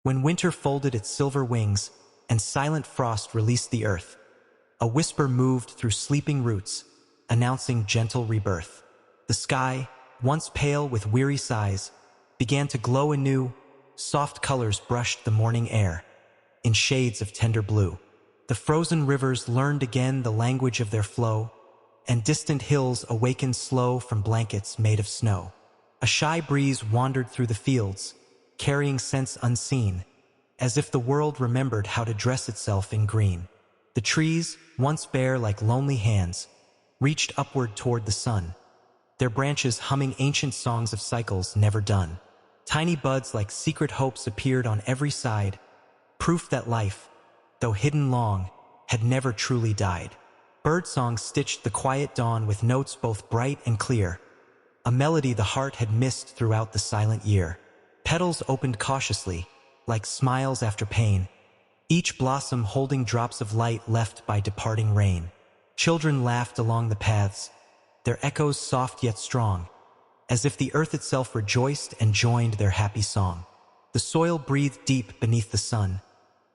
When winter folded its silver wings and silent frost released the earth, a whisper moved through sleeping roots, announcing gentle rebirth. The sky, once pale with weary sighs, began to glow anew. Soft colors brushed the morning air, in shades of tender blue. The frozen rivers learned again the language of their flow, and distant hills awakened slow from blankets made of snow. A shy breeze wandered through the fields, carrying scents unseen, as if the world remembered how to dress itself in green. The trees, once bare like lonely hands, reached upward toward the sun, their branches humming ancient songs of cycles never done. Tiny buds like secret hopes appeared on every side, proof that life, though hidden long, had never truly died. Birdsong stitched the quiet dawn with notes both bright and clear, a melody the heart had missed throughout the silent year. Petals opened cautiously, like smiles after pain, each blossom holding drops of light left by departing rain. Children laughed along the paths, their echoes soft yet strong, as if the earth itself rejoiced and joined their happy song. The soil breathed deep beneath the sun,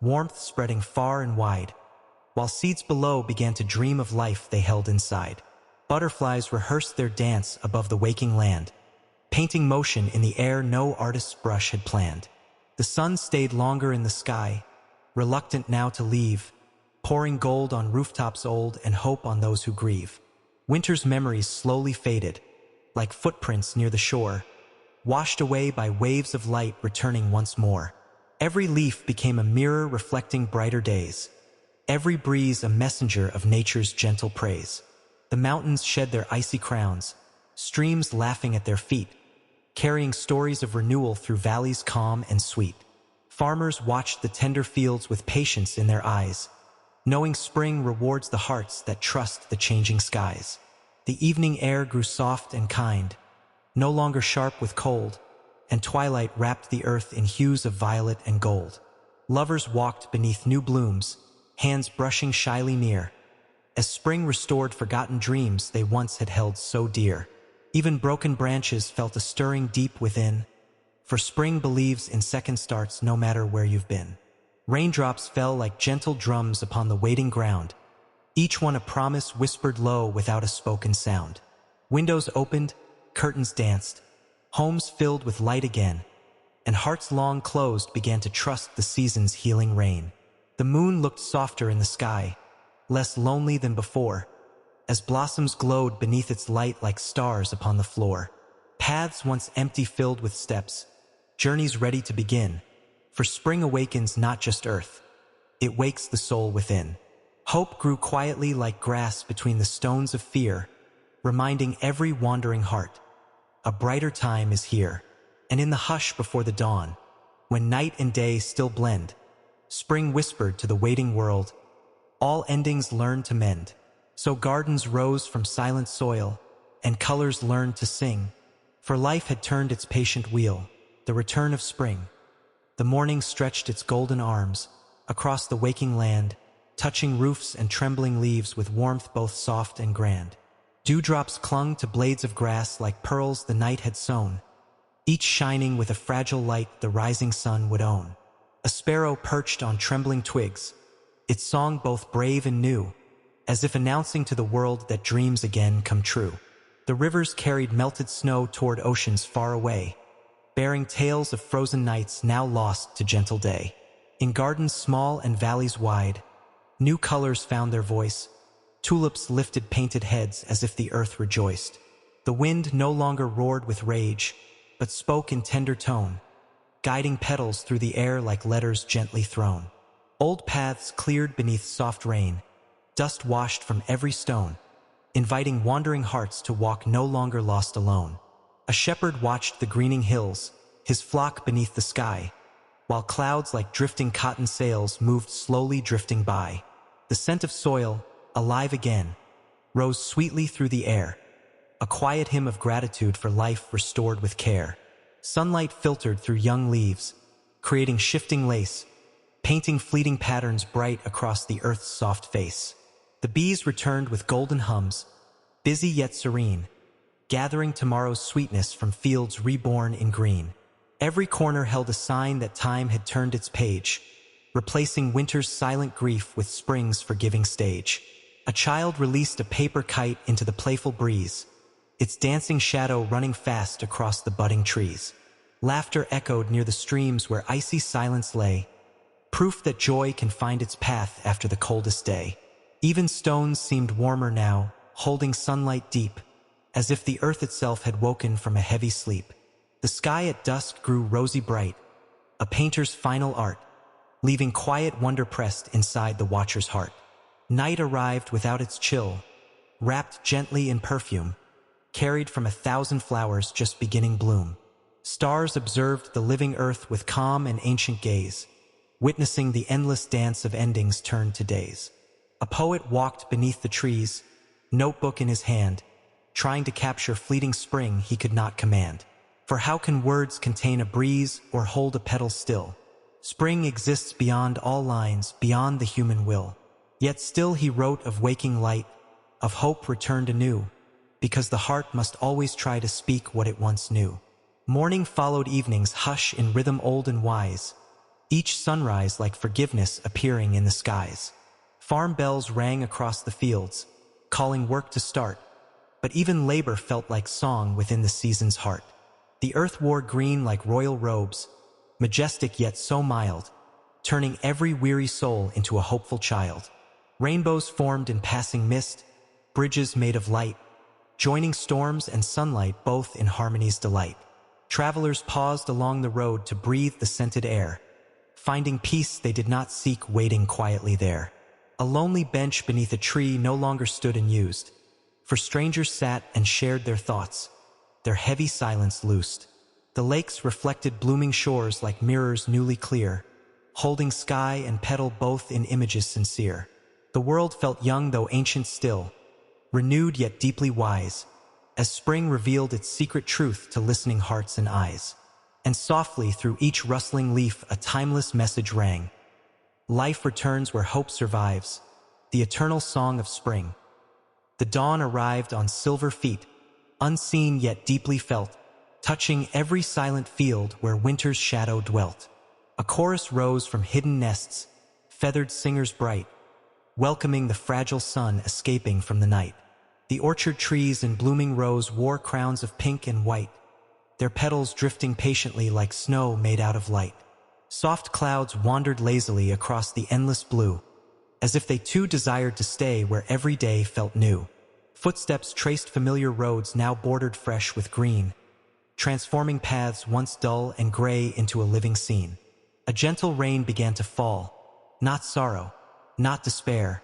warmth spreading far and wide, while seeds below began to dream of life they held inside. Butterflies rehearsed their dance above the waking land, painting motion in the air no artist's brush had planned. The sun stayed longer in the sky, reluctant now to leave, pouring gold on rooftops old and hope on those who grieve. Winter's memories slowly faded, like footprints near the shore, washed away by waves of light returning once more. Every leaf became a mirror reflecting brighter days, every breeze a messenger of nature's gentle praise. The mountains shed their icy crowns, streams laughing at their feet, carrying stories of renewal through valleys calm and sweet. Farmers watched the tender fields with patience in their eyes, knowing spring rewards the hearts that trust the changing skies. The evening air grew soft and kind, no longer sharp with cold, and twilight wrapped the earth in hues of violet and gold. Lovers walked beneath new blooms, hands brushing shyly near, as spring restored forgotten dreams they once had held so dear. Even broken branches felt a stirring deep within, for spring believes in second starts no matter where you've been. Raindrops fell like gentle drums upon the waiting ground, each one a promise whispered low without a spoken sound. Windows opened, curtains danced, homes filled with light again, and hearts long closed began to trust the season's healing rain. The moon looked softer in the sky, less lonely than before, as blossoms glowed beneath its light like stars upon the floor. Paths once empty filled with steps, journeys ready to begin, for spring awakens not just earth, it wakes the soul within. Hope grew quietly like grass between the stones of fear, reminding every wandering heart, a brighter time is here. And in the hush before the dawn, when night and day still blend, spring whispered to the waiting world, all endings learn to mend. So gardens rose from silent soil, and colors learned to sing, for life had turned its patient wheel, the return of spring. The morning stretched its golden arms across the waking land, touching roofs and trembling leaves with warmth both soft and grand. Dewdrops clung to blades of grass like pearls the night had sown, each shining with a fragile light the rising sun would own. A sparrow perched on trembling twigs, its song both brave and new, as if announcing to the world that dreams again come true. The rivers carried melted snow toward oceans far away, bearing tales of frozen nights now lost to gentle day. In gardens small and valleys wide, new colors found their voice, tulips lifted painted heads as if the earth rejoiced. The wind no longer roared with rage, but spoke in tender tone, guiding petals through the air like letters gently thrown. Old paths cleared beneath soft rain, dust washed from every stone, inviting wandering hearts to walk no longer lost alone. A shepherd watched the greening hills, his flock beneath the sky, while clouds like drifting cotton sails moved slowly drifting by. The scent of soil, alive again, rose sweetly through the air, a quiet hymn of gratitude for life restored with care. Sunlight filtered through young leaves, creating shifting lace, painting fleeting patterns bright across the earth's soft face. The bees returned with golden hums, busy yet serene, gathering tomorrow's sweetness from fields reborn in green. Every corner held a sign that time had turned its page, replacing winter's silent grief with spring's forgiving stage. A child released a paper kite into the playful breeze, its dancing shadow running fast across the budding trees. Laughter echoed near the streams where icy silence lay, proof that joy can find its path after the coldest day. Even stones seemed warmer now, holding sunlight deep, as if the earth itself had woken from a heavy sleep. The sky at dusk grew rosy bright, a painter's final art, leaving quiet wonder pressed inside the watcher's heart. Night arrived without its chill, wrapped gently in perfume, carried from 1,000 flowers just beginning bloom. Stars observed the living earth with calm and ancient gaze, witnessing the endless dance of endings turned to days. A poet walked beneath the trees, notebook in his hand, trying to capture fleeting spring he could not command. For how can words contain a breeze or hold a petal still? Spring exists beyond all lines, beyond the human will. Yet still he wrote of waking light, of hope returned anew, because the heart must always try to speak what it once knew. Morning followed evening's hush in rhythm old and wise, each sunrise like forgiveness appearing in the skies. Farm bells rang across the fields, calling work to start, but even labor felt like song within the season's heart. The earth wore green like royal robes, majestic yet so mild, turning every weary soul into a hopeful child. Rainbows formed in passing mist, bridges made of light, joining storms and sunlight both in harmony's delight. Travelers paused along the road to breathe the scented air, finding peace they did not seek waiting quietly there. A lonely bench beneath a tree no longer stood unused, for strangers sat and shared their thoughts, their heavy silence loosed. The lakes reflected blooming shores like mirrors newly clear, holding sky and petal both in images sincere. The world felt young though ancient still, renewed yet deeply wise, as spring revealed its secret truth to listening hearts and eyes. And softly through each rustling leaf a timeless message rang. Life returns where hope survives, the eternal song of spring. The dawn arrived on silver feet, unseen yet deeply felt, touching every silent field where winter's shadow dwelt. A chorus rose from hidden nests, feathered singers bright, welcoming the fragile sun escaping from the night. The orchard trees in blooming rows wore crowns of pink and white, their petals drifting patiently like snow made out of light. Soft clouds wandered lazily across the endless blue, as if they too desired to stay where every day felt new. Footsteps traced familiar roads now bordered fresh with green, transforming paths once dull and gray into a living scene. A gentle rain began to fall, not sorrow, not despair,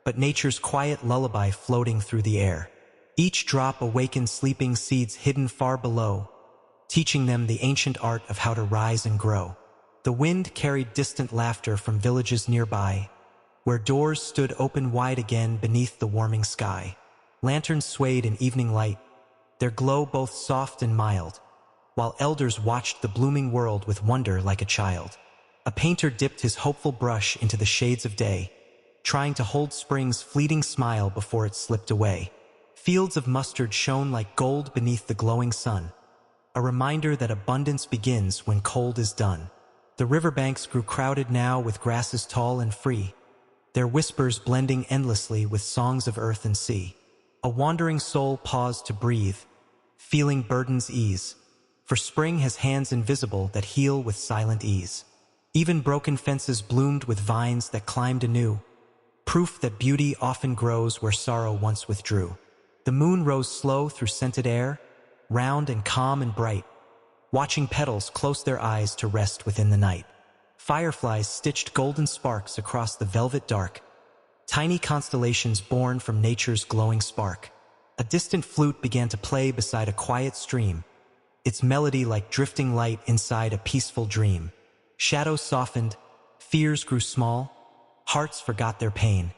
but nature's quiet lullaby floating through the air. Each drop awakened sleeping seeds hidden far below, teaching them the ancient art of how to rise and grow. The wind carried distant laughter from villages nearby, where doors stood open wide again beneath the warming sky. Lanterns swayed in evening light, their glow both soft and mild, while elders watched the blooming world with wonder like a child. A painter dipped his hopeful brush into the shades of day, trying to hold spring's fleeting smile before it slipped away. Fields of mustard shone like gold beneath the glowing sun, a reminder that abundance begins when cold is done. The riverbanks grew crowded now with grasses tall and free, their whispers blending endlessly with songs of earth and sea. A wandering soul paused to breathe, feeling burdens ease, for spring has hands invisible that heal with silent ease. Even broken fences bloomed with vines that climbed anew, proof that beauty often grows where sorrow once withdrew. The moon rose slow through scented air, round and calm and bright, watching petals close their eyes to rest within the night. Fireflies stitched golden sparks across the velvet dark, tiny constellations born from nature's glowing spark. A distant flute began to play beside a quiet stream, its melody like drifting light inside a peaceful dream. Shadows softened, fears grew small, hearts forgot their pain,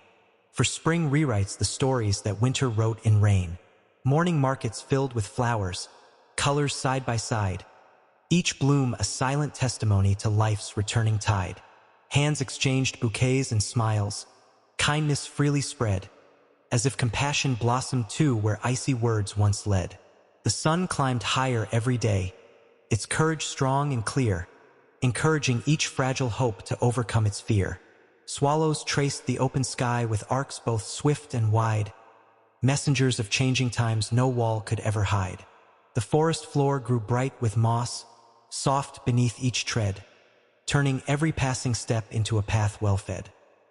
for spring rewrites the stories that winter wrote in rain. Morning markets filled with flowers, colors side by side, each bloom a silent testimony to life's returning tide. Hands exchanged bouquets and smiles, kindness freely spread, as if compassion blossomed too where icy words once led. The sun climbed higher every day, its courage strong and clear, encouraging each fragile hope to overcome its fear. Swallows traced the open sky with arcs both swift and wide, messengers of changing times no wall could ever hide. The forest floor grew bright with moss, soft beneath each tread, turning every passing step into a path well fed.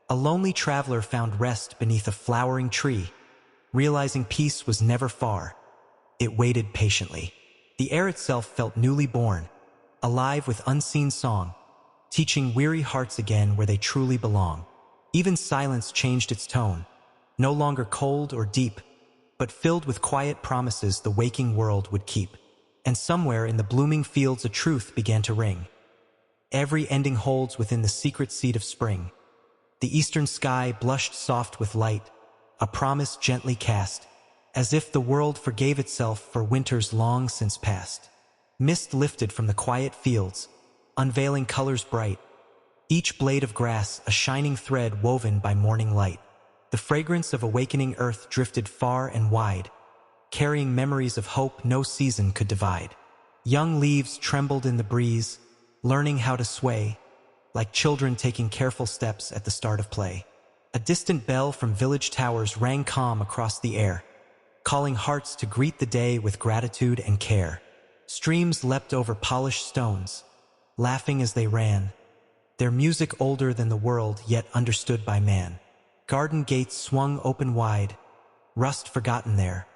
A lonely traveler found rest beneath a flowering tree, realizing peace was never far. It waited patiently. The air itself felt newly born, alive with unseen song, teaching weary hearts again where they truly belong. Even silence changed its tone, no longer cold or deep, but filled with quiet promises the waking world would keep. And somewhere in the blooming fields a truth began to ring. Every ending holds within the secret seed of spring. The eastern sky blushed soft with light, a promise gently cast, as if the world forgave itself for winters long since past. Mist lifted from the quiet fields, unveiling colors bright, each blade of grass a shining thread woven by morning light. The fragrance of awakening earth drifted far and wide, carrying memories of hope no season could divide. Young leaves trembled in the breeze, learning how to sway, like children taking careful steps at the start of play. A distant bell from village towers rang calm across the air, calling hearts to greet the day with gratitude and care. Streams leapt over polished stones, laughing as they ran, their music older than the world yet understood by man. Garden gates swung open wide, rust forgotten there,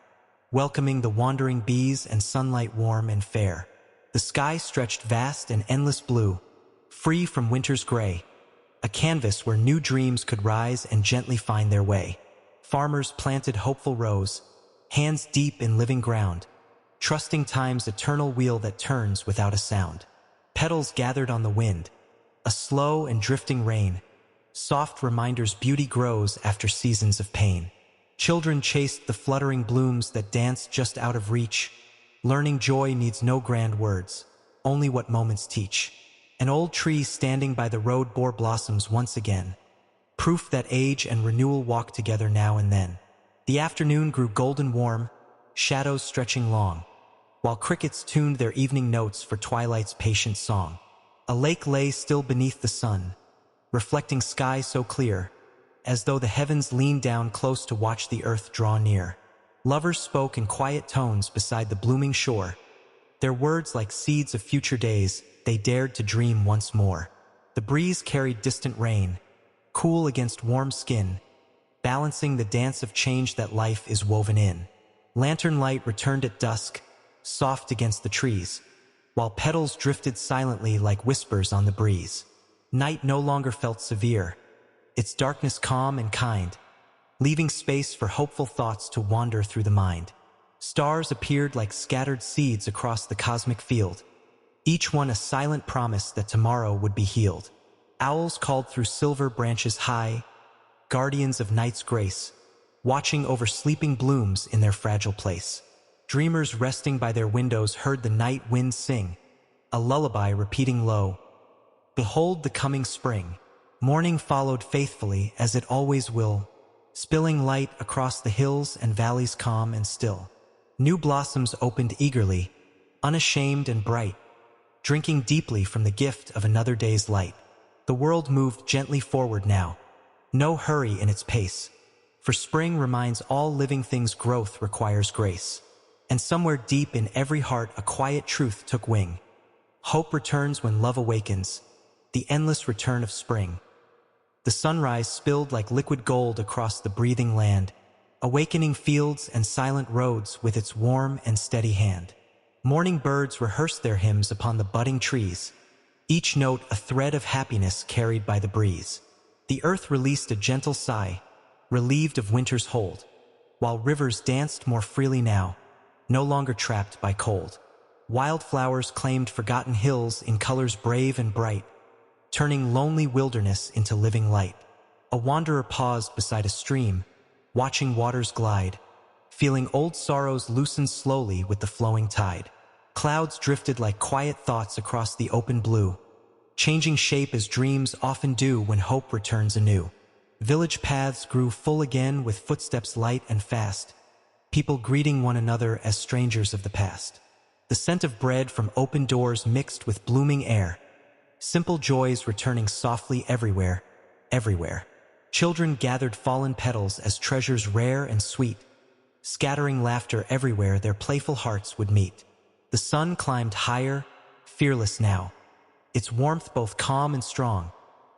welcoming the wandering bees and sunlight warm and fair. The sky stretched vast and endless blue, free from winter's gray, a canvas where new dreams could rise and gently find their way. Farmers planted hopeful rows, hands deep in living ground, trusting time's eternal wheel that turns without a sound. Petals gathered on the wind, a slow and drifting rain, soft reminders beauty grows after seasons of pain. Children chased the fluttering blooms that danced just out of reach, learning joy needs no grand words, only what moments teach. An old tree standing by the road bore blossoms once again, proof that age and renewal walk together now and then. The afternoon grew golden warm, shadows stretching long, while crickets tuned their evening notes for twilight's patient song. A lake lay still beneath the sun, reflecting sky so clear, as though the heavens leaned down close to watch the earth draw near. Lovers spoke in quiet tones beside the blooming shore, their words like seeds of future days they dared to dream once more. The breeze carried distant rain, cool against warm skin, balancing the dance of change that life is woven in. Lantern light returned at dusk, soft against the trees, while petals drifted silently like whispers on the breeze. Night no longer felt severe, its darkness calm and kind, leaving space for hopeful thoughts to wander through the mind. Stars appeared like scattered seeds across the cosmic field, each one a silent promise that tomorrow would be healed. Owls called through silver branches high, guardians of night's grace, watching over sleeping blooms in their fragile place. Dreamers resting by their windows heard the night wind sing, a lullaby repeating low, "Behold the coming spring." Morning followed faithfully as it always will, spilling light across the hills and valleys calm and still. New blossoms opened eagerly, unashamed and bright, drinking deeply from the gift of another day's light. The world moved gently forward now, no hurry in its pace, for spring reminds all living things growth requires grace. And somewhere deep in every heart a quiet truth took wing. Hope returns when love awakens, the endless return of spring. The sunrise spilled like liquid gold across the breathing land, awakening fields and silent roads with its warm and steady hand. Morning birds rehearsed their hymns upon the budding trees, each note a thread of happiness carried by the breeze. The earth released a gentle sigh, relieved of winter's hold, while rivers danced more freely now, no longer trapped by cold. Wildflowers claimed forgotten hills in colors brave and bright, turning lonely wilderness into living light. A wanderer paused beside a stream, watching waters glide, feeling old sorrows loosen slowly with the flowing tide. Clouds drifted like quiet thoughts across the open blue, changing shape as dreams often do when hope returns anew. Village paths grew full again with footsteps light and fast, people greeting one another as strangers of the past. The the scent of bread from open doors mixed with blooming air. Simple joys returning softly everywhere, everywhere. Children gathered fallen petals as treasures rare and sweet, scattering laughter everywhere their playful hearts would meet. The sun climbed higher, fearless now, its warmth both calm and strong,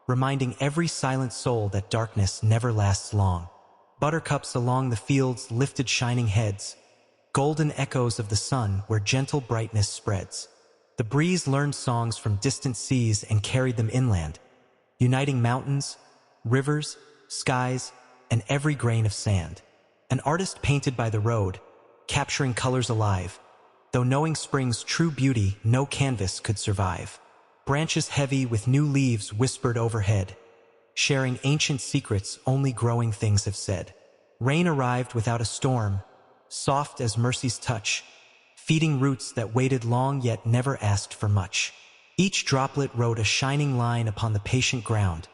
reminding every silent soul that darkness never lasts long. Buttercups along the fields lifted shining heads, golden echoes of the sun where gentle brightness spreads. The breeze learned songs from distant seas and carried them inland, uniting mountains, rivers, skies, and every grain of sand. An artist painted by the road, capturing colors alive, though knowing spring's true beauty no canvas could survive. Branches heavy with new leaves whispered overhead, sharing ancient secrets only growing things have said. Rain arrived without a storm, soft as mercy's touch, feeding roots that waited long yet never asked for much. Each droplet wrote a shining line upon the patient ground,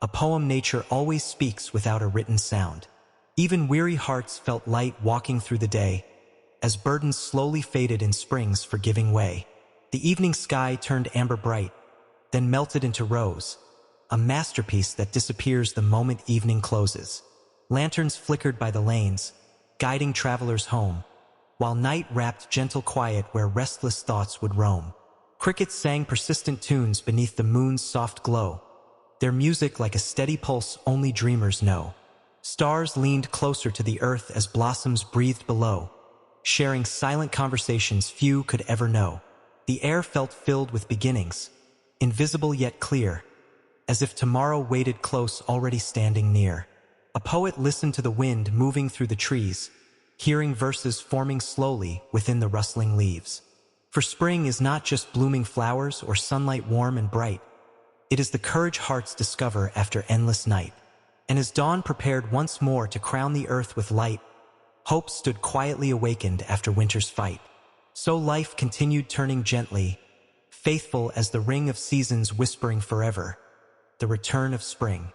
a poem nature always speaks without a written sound. Even weary hearts felt light walking through the day, as burdens slowly faded in spring's forgiving way. The evening sky turned amber bright, then melted into rose, a masterpiece that disappears the moment evening closes. Lanterns flickered by the lanes, guiding travelers home, while night wrapped gentle quiet where restless thoughts would roam. Crickets sang persistent tunes beneath the moon's soft glow, their music like a steady pulse only dreamers know. Stars leaned closer to the earth as blossoms breathed below, sharing silent conversations few could ever know. The air felt filled with beginnings, invisible yet clear, as if tomorrow waited close already standing near. A poet listened to the wind moving through the trees, hearing verses forming slowly within the rustling leaves. For spring is not just blooming flowers or sunlight warm and bright. It is the courage hearts discover after endless night. And as dawn prepared once more to crown the earth with light, hope stood quietly awakened after winter's fight. So life continued turning gently, faithful as the ring of seasons whispering forever, the return of spring.